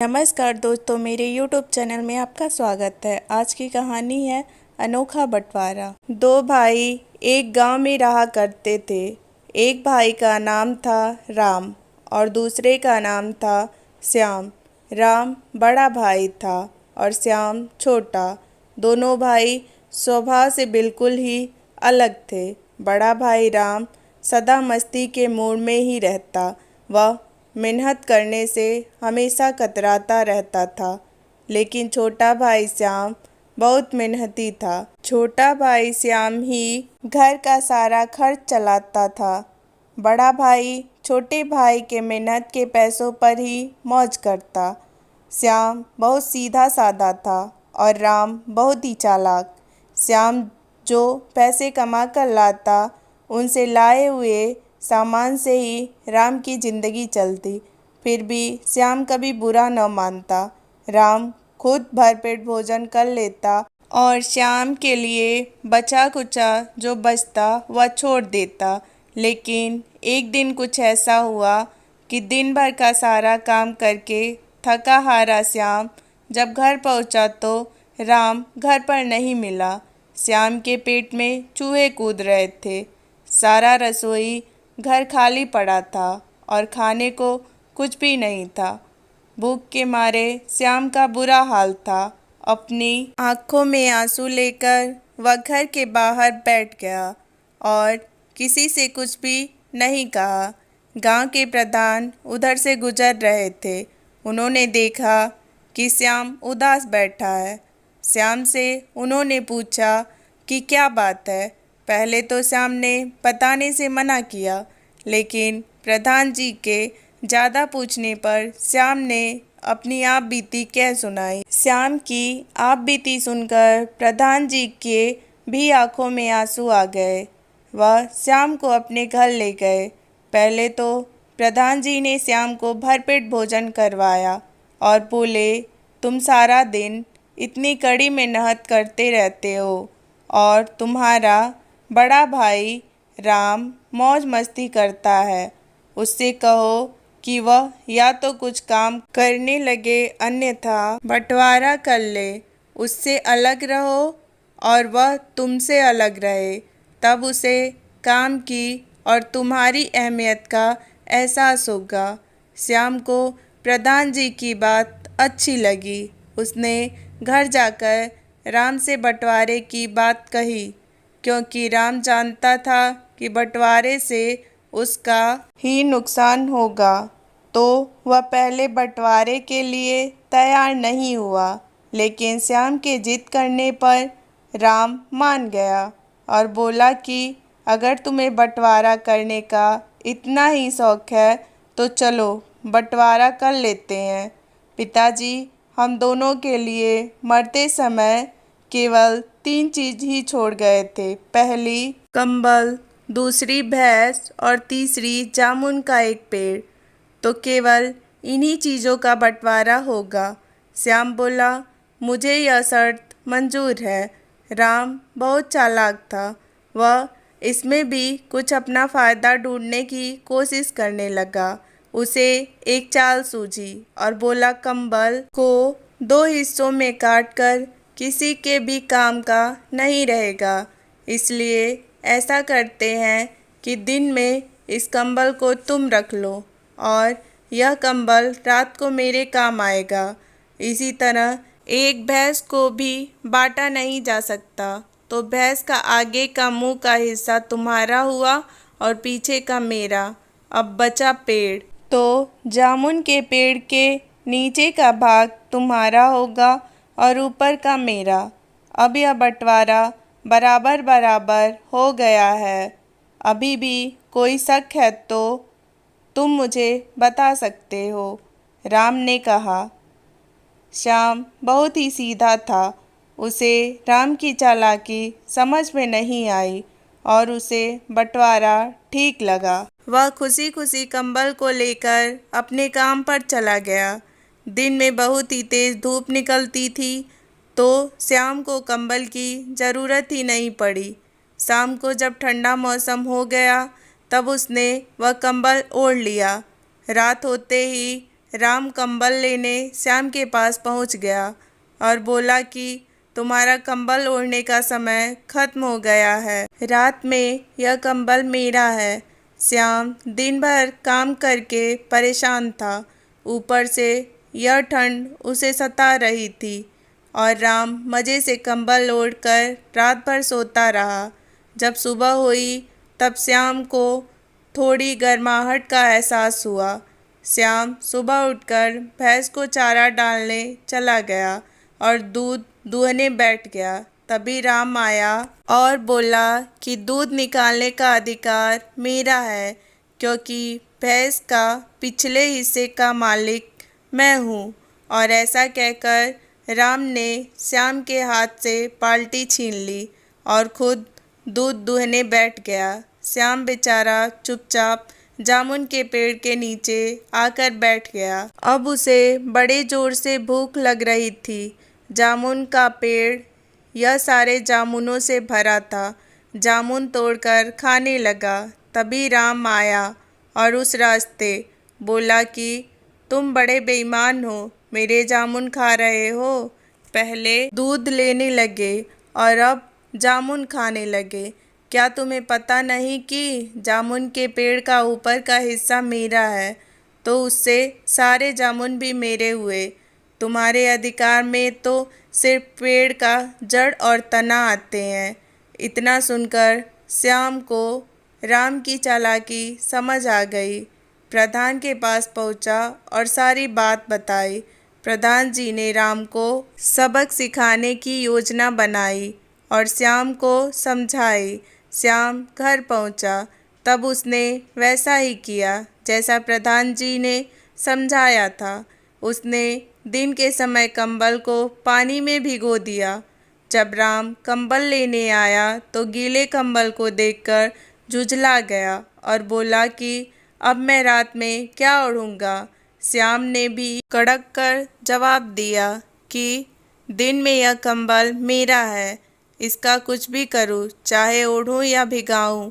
नमस्कार दोस्तों, मेरे YouTube चैनल में आपका स्वागत है। आज की कहानी है अनोखा बंटवारा। दो भाई एक गांव में रहा करते थे। एक भाई का नाम था राम और दूसरे का नाम था श्याम। राम बड़ा भाई था और श्याम छोटा। दोनों भाई स्वभाव से बिल्कुल ही अलग थे। बड़ा भाई राम सदा मस्ती के मूड में ही रहता। वह मेहनत करने से हमेशा कतराता रहता था, लेकिन छोटा भाई श्याम बहुत मेहनती था। छोटा भाई श्याम ही घर का सारा खर्च चलाता था। बड़ा भाई छोटे भाई के मेहनत के पैसों पर ही मौज करता। श्याम बहुत सीधा साधा था और राम बहुत ही चालाक। श्याम जो पैसे कमा कर लाता, उनसे लाए हुए सामान से ही राम की जिंदगी चलती। फिर भी श्याम कभी बुरा न मानता। राम खुद भरपेट भोजन कर लेता और श्याम के लिए बचा कुचा जो बचता वह छोड़ देता। लेकिन एक दिन कुछ ऐसा हुआ कि दिन भर का सारा काम करके थका हारा श्याम जब घर पहुंचा तो राम घर पर नहीं मिला। श्याम के पेट में चूहे कूद रहे थे। सारा रसोई घर खाली पड़ा था और खाने को कुछ भी नहीं था। भूख के मारे श्याम का बुरा हाल था। अपनी आंखों में आंसू लेकर वह घर के बाहर बैठ गया और किसी से कुछ भी नहीं कहा। गांव के प्रधान उधर से गुजर रहे थे। उन्होंने देखा कि श्याम उदास बैठा है। श्याम से उन्होंने पूछा कि क्या बात है। पहले तो श्याम ने बताने से मना किया, लेकिन प्रधान जी के ज़्यादा पूछने पर श्याम ने अपनी आप बीती कह सुनाई। श्याम की आप बीती सुनकर प्रधान जी के भी आंखों में आंसू आ गए। वह श्याम को अपने घर ले गए। पहले तो प्रधान जी ने श्याम को भरपेट भोजन करवाया और बोले, तुम सारा दिन इतनी कड़ी मेहनत करते रहते हो और तुम्हारा बड़ा भाई राम मौज मस्ती करता है। उससे कहो कि वह या तो कुछ काम करने लगे, अन्यथा बंटवारा कर ले। उससे अलग रहो और वह तुमसे अलग रहे, तब उसे काम की और तुम्हारी अहमियत का एहसास होगा। श्याम को प्रधान जी की बात अच्छी लगी। उसने घर जाकर राम से बंटवारे की बात कही, क्योंकि राम जानता था कि बंटवारे से उसका ही नुकसान होगा, तो वह पहले बंटवारे के लिए तैयार नहीं हुआ। लेकिन श्याम के जिद करने पर राम मान गया और बोला कि अगर तुम्हें बंटवारा करने का इतना ही शौक है तो चलो बंटवारा कर लेते हैं। पिताजी हम दोनों के लिए मरते समय केवल 3 चीज़ ही छोड़ गए थे। पहली कंबल, दूसरी भैंस और तीसरी जामुन का एक पेड़। तो केवल इन्हीं चीज़ों का बंटवारा होगा। श्याम बोला, मुझे यह शर्त मंजूर है। राम बहुत चालाक था। वह इसमें भी कुछ अपना फ़ायदा ढूंढने की कोशिश करने लगा। उसे एक चाल सूझी और बोला, कंबल को 2 हिस्सों में काटकर किसी के भी काम का नहीं रहेगा। इसलिए ऐसा करते हैं कि दिन में इस कंबल को तुम रख लो और यह कंबल रात को मेरे काम आएगा। इसी तरह एक भैंस को भी बांटा नहीं जा सकता, तो भैंस का आगे का मुंह का हिस्सा तुम्हारा हुआ और पीछे का मेरा। अब बचा पेड़, तो जामुन के पेड़ के नीचे का भाग तुम्हारा होगा और ऊपर का मेरा। अब यह बंटवारा बराबर बराबर हो गया है। अभी भी कोई शक है तो तुम मुझे बता सकते हो, राम ने कहा। श्याम बहुत ही सीधा था। उसे राम की चालाकी समझ में नहीं आई और उसे बंटवारा ठीक लगा। वह खुशी खुशी कंबल को लेकर अपने काम पर चला गया। दिन में बहुत ही तेज धूप निकलती थी, तो श्याम को कंबल की ज़रूरत ही नहीं पड़ी। शाम को जब ठंडा मौसम हो गया, तब उसने वह कंबल ओढ़ लिया। रात होते ही राम कंबल लेने श्याम के पास पहुंच गया और बोला कि तुम्हारा कंबल ओढ़ने का समय खत्म हो गया है। रात में यह कंबल मेरा है। श्याम दिन भर काम करके परेशान था। ऊपर से यह ठंड उसे सता रही थी और राम मज़े से कंबल ओढ़कर रात भर सोता रहा। जब सुबह हुई तब श्याम को थोड़ी गर्माहट का एहसास हुआ। श्याम सुबह उठकर भैंस को चारा डालने चला गया और दूध दूहने बैठ गया। तभी राम आया और बोला कि दूध निकालने का अधिकार मेरा है, क्योंकि भैंस का पिछले हिस्से का मालिक मैं हूँ। और ऐसा कहकर राम ने श्याम के हाथ से बाल्टी छीन ली और खुद दूध दूहने बैठ गया। श्याम बेचारा चुपचाप जामुन के पेड़ के नीचे आकर बैठ गया। अब उसे बड़े जोर से भूख लग रही थी। जामुन का पेड़ यह सारे जामुनों से भरा था। जामुन तोड़कर खाने लगा। तभी राम आया और उस रास्ते बोला कि तुम बड़े बेईमान हो, मेरे जामुन खा रहे हो। पहले दूध लेने लगे और अब जामुन खाने लगे। क्या तुम्हें पता नहीं कि जामुन के पेड़ का ऊपर का हिस्सा मेरा है, तो उससे सारे जामुन भी मेरे हुए। तुम्हारे अधिकार में तो सिर्फ पेड़ का जड़ और तना आते हैं। इतना सुनकर श्याम को राम की चालाकी समझ आ गई। प्रधान के पास पहुंचा और सारी बात बताई। प्रधान जी ने राम को सबक सिखाने की योजना बनाई और श्याम को समझाई। श्याम घर पहुंचा तब उसने वैसा ही किया जैसा प्रधान जी ने समझाया था। उसने दिन के समय कंबल को पानी में भिगो दिया। जब राम कंबल लेने आया तो गीले कंबल को देखकर झुंझला गया और बोला कि अब मैं रात में क्या ओढ़ूंगा। श्याम ने भी कड़क कर जवाब दिया कि दिन में यह कंबल मेरा है, इसका कुछ भी करूँ, चाहे ओढ़ूं या भिगाऊं।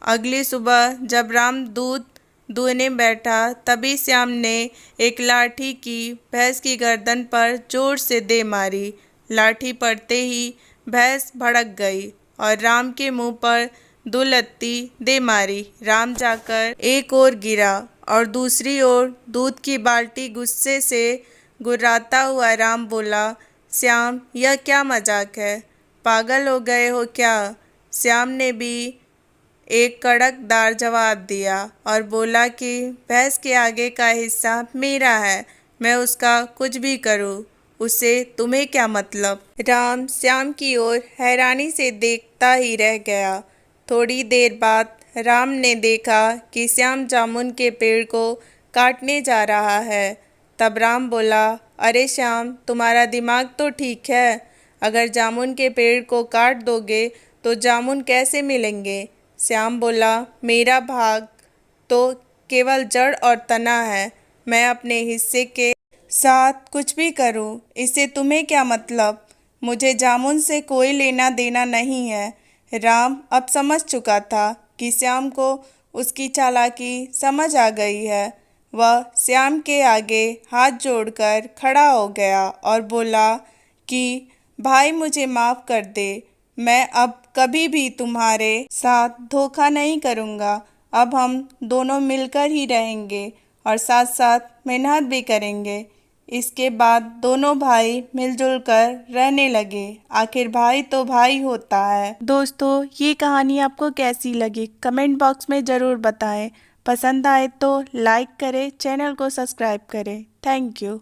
अगली सुबह जब राम दूध दूहने बैठा तभी श्याम ने एक लाठी की भैंस की गर्दन पर जोर से दे मारी। लाठी पड़ते ही भैंस भड़क गई और राम के मुंह पर दो लत्ती दे मारी। राम जाकर एक ओर गिरा और दूसरी ओर दूध की बाल्टी गुस्से से गुर्राता हुआ राम बोला, श्याम यह क्या मजाक है, पागल हो गए हो क्या। श्याम ने भी एक कड़कदार जवाब दिया और बोला कि भैंस के आगे का हिस्सा मेरा है, मैं उसका कुछ भी करूं, उससे तुम्हें क्या मतलब। राम श्याम की ओर हैरानी से देखता ही रह गया। थोड़ी देर बाद राम ने देखा कि श्याम जामुन के पेड़ को काटने जा रहा है। तब राम बोला, अरे श्याम, तुम्हारा दिमाग तो ठीक है, अगर जामुन के पेड़ को काट दोगे तो जामुन कैसे मिलेंगे। श्याम बोला, मेरा भाग तो केवल जड़ और तना है, मैं अपने हिस्से के साथ कुछ भी करूं, इससे तुम्हें क्या मतलब। मुझे जामुन से कोई लेना देना नहीं है। राम अब समझ चुका था कि श्याम को उसकी चालाकी समझ आ गई है। वह श्याम के आगे हाथ जोड़कर खड़ा हो गया और बोला कि भाई मुझे माफ़ कर दे, मैं अब कभी भी तुम्हारे साथ धोखा नहीं करूँगा। अब हम दोनों मिलकर ही रहेंगे और साथ साथ मेहनत भी करेंगे। इसके बाद दोनों भाई मिलजुल कर रहने लगे। आखिर भाई तो भाई होता है। दोस्तों, ये कहानी आपको कैसी लगी कमेंट बॉक्स में ज़रूर बताएं। पसंद आए तो लाइक करें, चैनल को सब्सक्राइब करें। Thank you.